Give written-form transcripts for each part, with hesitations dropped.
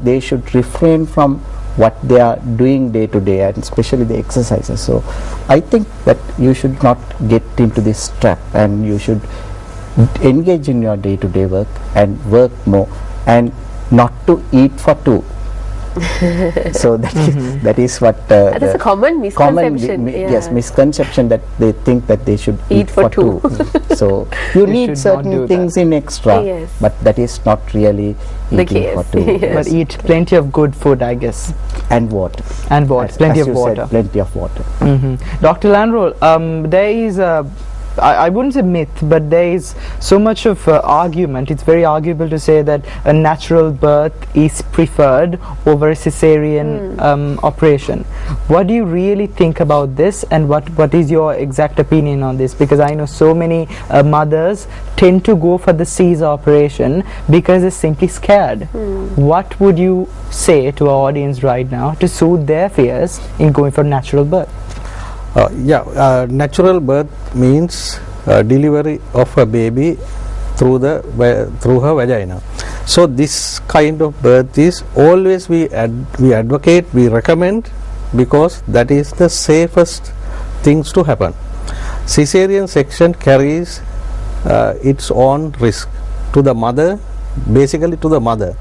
they should refrain from what they are doing day to day, and especially the exercises. So I think that you should not get into this trap, and you should engage in your day to day work and work more, and not to eat for two. So that is what that is a common misconception. Yes, misconception, that they think that they should eat for two. So you need certain things in extra, yes, but that is not really eating for two. Yes. But eat plenty of good food, I guess. And water. And water. Plenty of water. Said, plenty of water. Dr. Landroll, there is a, I wouldn't say myth, but there is so much of argument. It's very arguable to say that a natural birth is preferred over a cesarean operation. What do you really think about this, and what is your exact opinion on this? Because I know so many mothers tend to go for the Caesar operation because they're simply scared. What would you say to our audience right now to soothe their fears in going for natural birth? Natural birth means delivery of a baby through her vagina. So this kind of birth is always we advocate, we recommend, because that is the safest things to happen. Cesarean section carries its own risk to the mother, basically to the mother,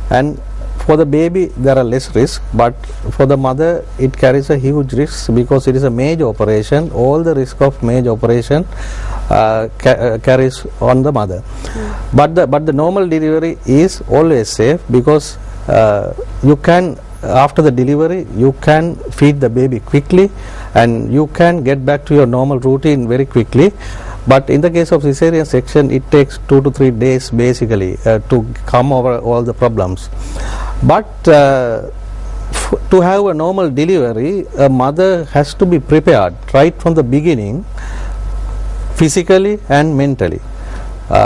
and for the baby there are less risk, but for the mother it carries a huge risk because it is a major operation. All the risk of major operation carries on the mother. But the normal delivery is always safe, because you can, after the delivery, you can feed the baby quickly and you can get back to your normal routine very quickly. But in the case of cesarean section, it takes 2 to 3 days basically to come over all the problems. But to have a normal delivery, a mother has to be prepared right from the beginning, physically and mentally.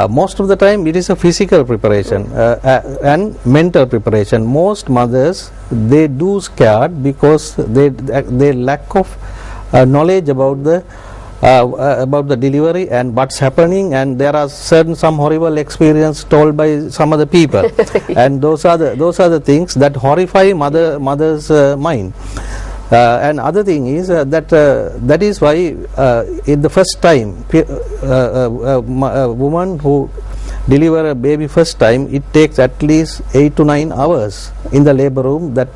Most of the time it is a physical preparation and mental preparation. Most mothers, they do scared because they lack of knowledge about the delivery and what's happening, and there are some horrible experience told by some other people. And those are the things that horrify mother's mind. And other thing is that is why in the first time a woman who deliver a baby first time, it takes at least 8 to 9 hours in the labor room that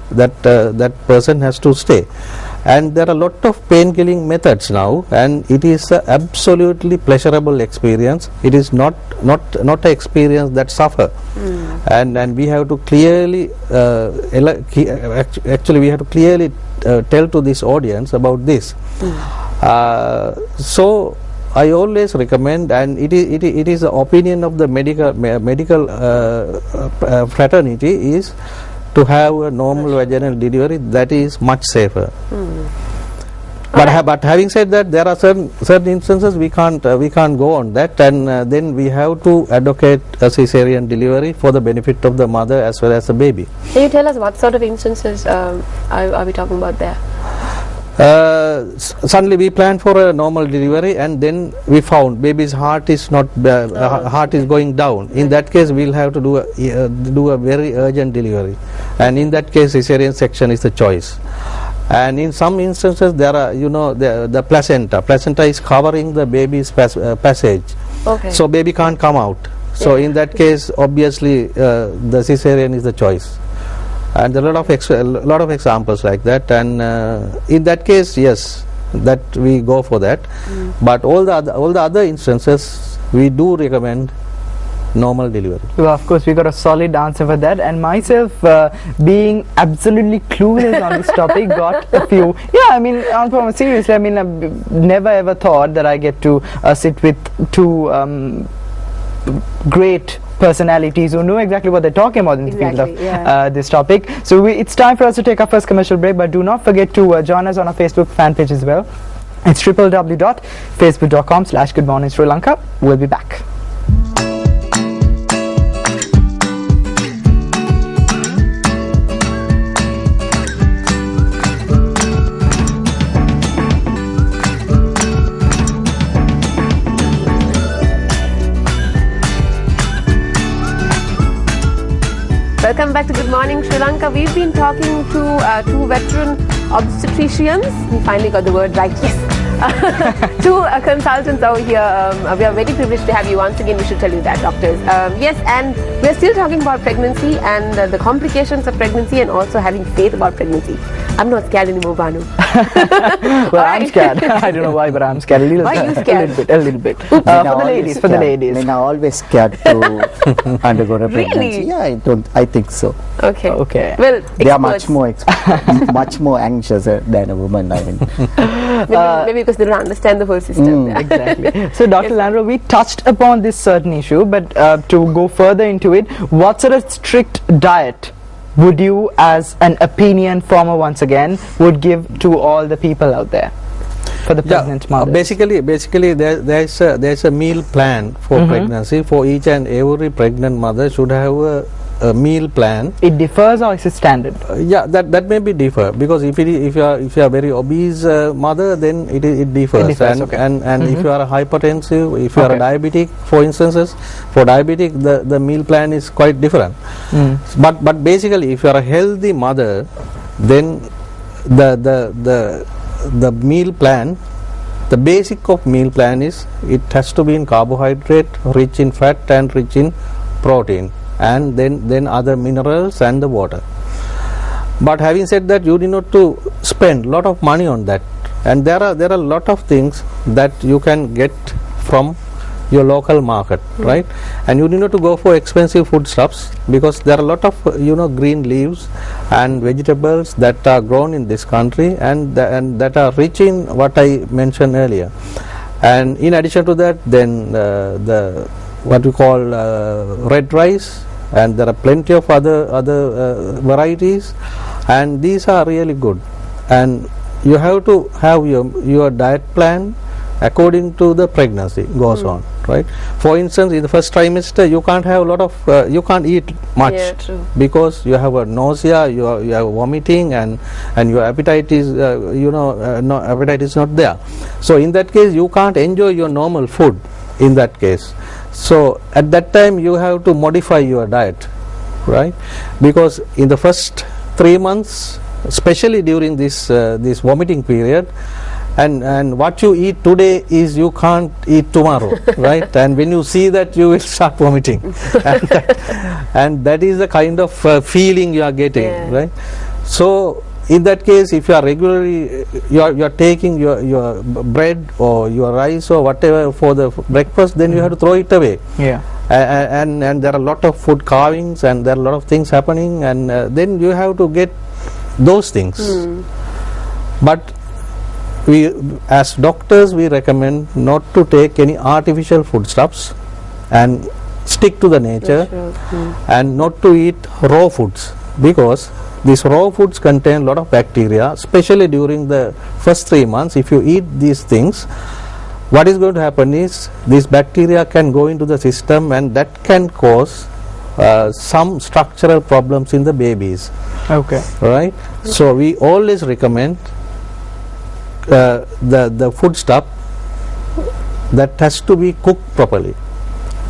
person has to stay. And there are a lot of pain killing methods now, and it is a absolutely pleasurable experience. It is not an experience that suffer. And we have to clearly actually we have to clearly tell to this audience about this. So I always recommend, and it is the opinion of the medical fraternity, is to have a normal vaginal delivery. That is much safer. But having said that, there are certain instances we can't go on that, and then we have to advocate a cesarean delivery for the benefit of the mother as well as the baby. Can you tell us what sort of instances are we talking about there? Suddenly we planned for a normal delivery, and then we found baby's heart is going down. In that case, we'll have to do a very urgent delivery, and in that case, cesarean section is the choice. And in some instances, there are, the placenta is covering the baby's passage, so baby can't come out. So in that case, obviously, the cesarean is the choice. And there are a lot of examples like that, and in that case, yes, that we go for that. But all the other instances, we do recommend normal delivery. Well, of course, we got a solid answer for that, and myself being absolutely clueless on this topic, got a few. Yeah, I mean, seriously, I mean, I've never ever thought that I get to sit with two great personalities who know exactly what they're talking about in the field of this topic. So it's time for us to take our first commercial break, but do not forget to join us on our Facebook fan page as well. It's www.facebook.com/Good Morning Sri Lanka. We'll be back. Welcome Welcome back to Good Morning Sri Lanka. We've been talking to two veteran obstetricians. We finally got the word right, yes. Two consultants over here. We are very privileged to have you once again. We should tell you that, doctors. Yes, and we are still talking about pregnancy and the complications of pregnancy and also having faith about pregnancy. I'm not scared anymore, Banu. Well, I'm scared. I don't know why, but I'm scared. Why are you scared? A little bit. For the ladies. Men are always scared to undergo a pregnancy. Really? Yeah, I think so. Okay. Okay. Well, They are experts. much more anxious than a woman. I mean, maybe because they don't understand the whole system. Exactly. So, Dr. Landro, we touched upon this certain issue, but to go further into it, what sort of strict diet would you, as an opinion former once again, would give to all the people out there for the pregnant mothers? Basically there's a meal plan for pregnancy. For each and every pregnant mother should have a meal plan. It differs, or is it standard? Yeah, that may be differ, because if you are very obese mother, then it differs. It differs, and okay. and if you are a hypertensive, if you are a diabetic, for instances, for diabetic the meal plan is quite different. But basically, if you are a healthy mother, then the meal plan, the basic of meal plan is it has to be in carbohydrate, rich in fat and rich in protein, and then other minerals and the water. But having said that, you need not to spend a lot of money on that, and there are a lot of things that you can get from your local market, right? And you need not to go for expensive foodstuffs, because there are a lot of green leaves and vegetables that are grown in this country and that are rich in what I mentioned earlier. And in addition to that, then the what we call red rice, and there are plenty of other varieties, and these are really good. And you have to have your diet plan according to the pregnancy goes on, right? For instance, in the first trimester, you can't have a lot of you can't eat much, Yeah, true. because you have a nausea, you have vomiting, and your appetite is no appetite is not there. So in that case, you can't enjoy your normal food in that case. So at that time you have to modify your diet, right? Because in the first 3 months, especially during this vomiting period, and what you eat today is you can't eat tomorrow, right? And when you see that, you will start vomiting, and that is the kind of feeling you are getting, right? So in that case, if you are regularly you are taking your bread or your rice or whatever for the breakfast, then you have to throw it away. Yeah. And there are a lot of food carvings, and there are a lot of things happening, and then you have to get those things. But we, as doctors, we recommend not to take any artificial foodstuffs and stick to the nature, and not to eat raw foods, because these raw foods contain a lot of bacteria, especially during the first 3 months. If you eat these things, what is going to happen is these bacteria can go into the system, and that can cause some structural problems in the babies. Okay. Right? So we always recommend the food stuff that has to be cooked properly,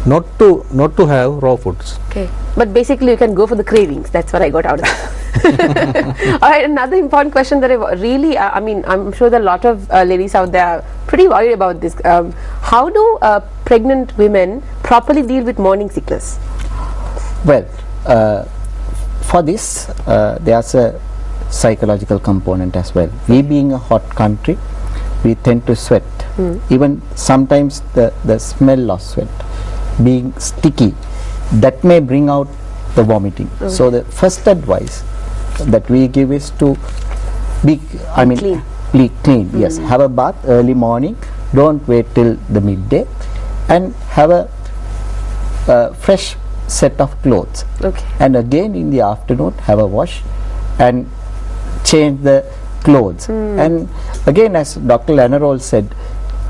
not to have raw foods. Okay, but basically you can go for the cravings. That's what I got out of it. All right, another important question that I really, I'm sure there are a lot of ladies out there are pretty worried about this. How do pregnant women properly deal with morning sickness? well, for this, there's a psychological component as well. We being a hot country, we tend to sweat. Even sometimes the smell of sweat being sticky, that may bring out the vomiting. So the first advice that we give is to be clean. Be clean. Yes, have a bath early morning. Don't wait till the midday, and have a fresh set of clothes. Okay. And again in the afternoon, have a wash and change the clothes. And again, as Dr. Lanarol said,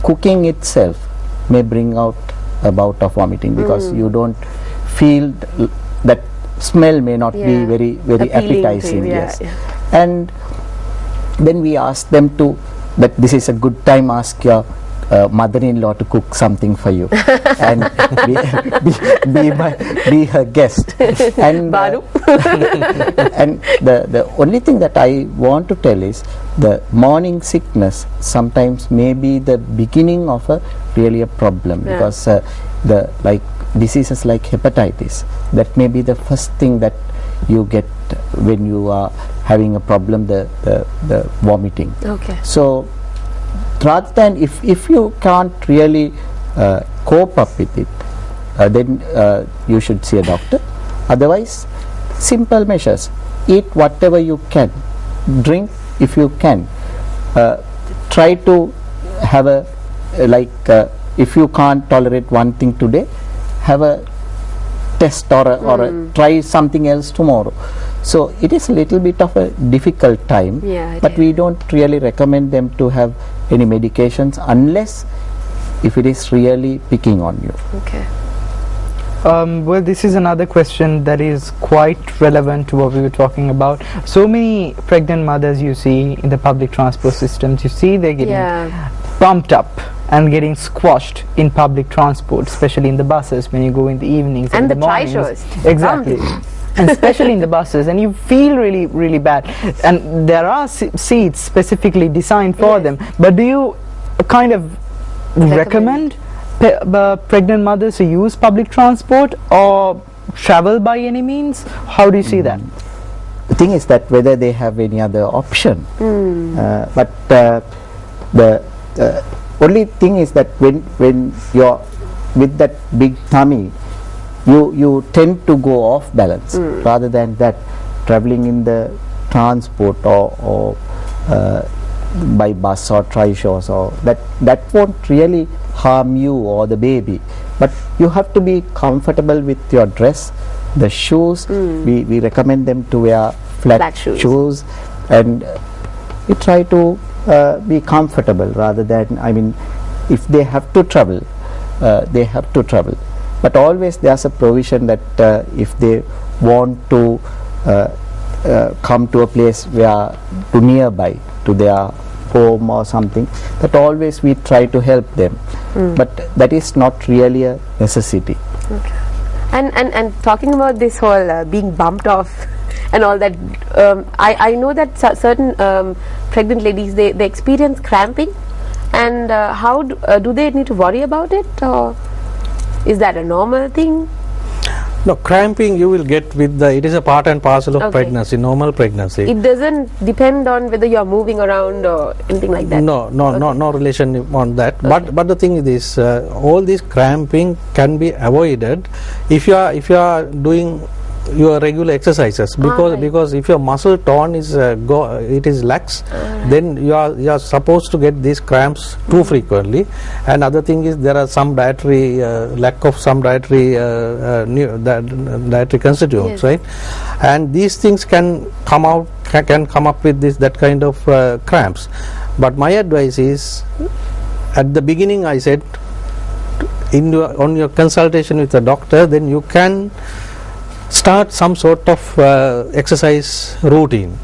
cooking itself may bring out a bout of vomiting, because you don't feel that smell may not be very appealing appetizing. to you, Yes. And then we ask them to, that this is a good time, ask your mother-in-law to cook something for you and be her guest. And and the only thing that I want to tell is the morning sickness sometimes may be the beginning of a really a problem, because the like diseases like hepatitis, that may be the first thing that you get when you are having a problem, the vomiting. Okay. So rather than if you can't really cope up with it, then you should see a doctor. Otherwise, simple measures: eat whatever you can, drink if you can, try to have a if you can't tolerate one thing today, have a test or try something else tomorrow. So it is a little bit of a difficult time, but we don't really recommend them to have any medications unless if it is really picking on you. Okay. Well, this is another question that is quite relevant to what we were talking about. So many pregnant mothers you see in the public transport systems, you see they're getting pumped up and getting squashed in public transport, especially in the buses when you go in the evenings and the mornings. trishaws. Exactly. And especially in the buses, and you feel really, really bad. And there are seats specifically designed for them. But do you kind of recommend pregnant mothers to use public transport or travel by any means? How do you see that? The thing is that whether they have any other option, but the only thing is that when you're with that big tummy, you tend to go off balance. Rather than that, traveling in the transport or by bus or trishaws, or that won't really harm you or the baby, but you have to be comfortable with your dress, the shoes. We recommend them to wear flat shoes, and we try to be comfortable rather than, I mean, if they have to travel, they have to travel. But always there's a provision that if they want to come to a place where to nearby to their home or something, that always we try to help them. But that is not really a necessity. Okay. And talking about this whole being bumped off and all that, I know that certain pregnant ladies, they experience cramping, and how do they need to worry about it, or is that a normal thing? No, cramping you will get with it is a part and parcel of pregnancy, normal pregnancy. It doesn't depend on whether you're moving around or anything like that? No, no relation on that. But the thing is this, all this cramping can be avoided if you are doing your regular exercises, because if your muscle tone is it is lax, then you are supposed to get these cramps too frequently. And other thing is there are some dietary lack of some dietary dietary constituents, right? And these things can come up with that kind of cramps. But my advice is, at the beginning I said, on your consultation with the doctor, then you can start some sort of exercise routine,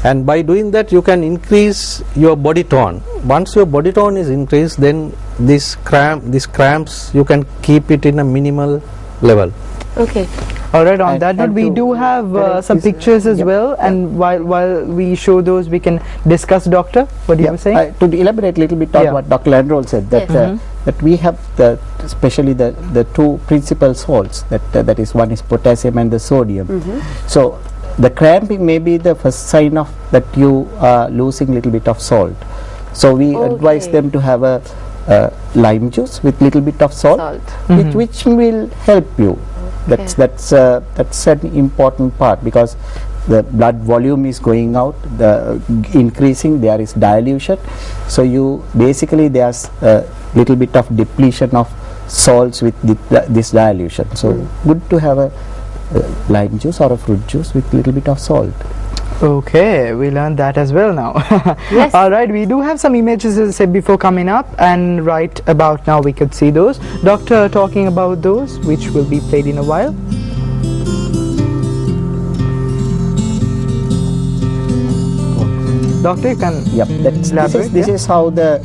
and by doing that you can increase your body tone. Once your body tone is increased, then these cramps you can keep it in a minimal level. Okay. All right, on that note, we do have some pictures as well, and while we show those, we can discuss, Doctor, what you were saying. To elaborate a little bit on what Dr. Landrol said, that that we have especially the two principal salts, that is, one is potassium and the sodium. So the cramping may be the first sign of that you are losing a little bit of salt. So we advise them to have a lime juice with little bit of salt. Which will help you. That's an important part, because the blood volume is going out, increasing, there is dilution. So you basically, there's a little bit of depletion of salts with this dilution. So good to have a lime juice or a fruit juice with little bit of salt. Okay, we learned that as well now. Yes. All right, we do have some images, as I said before, coming up, and right about now we could see those. Doctor talking about those, which will be played in a while. Doctor, you can Yep, elaborate. this is how the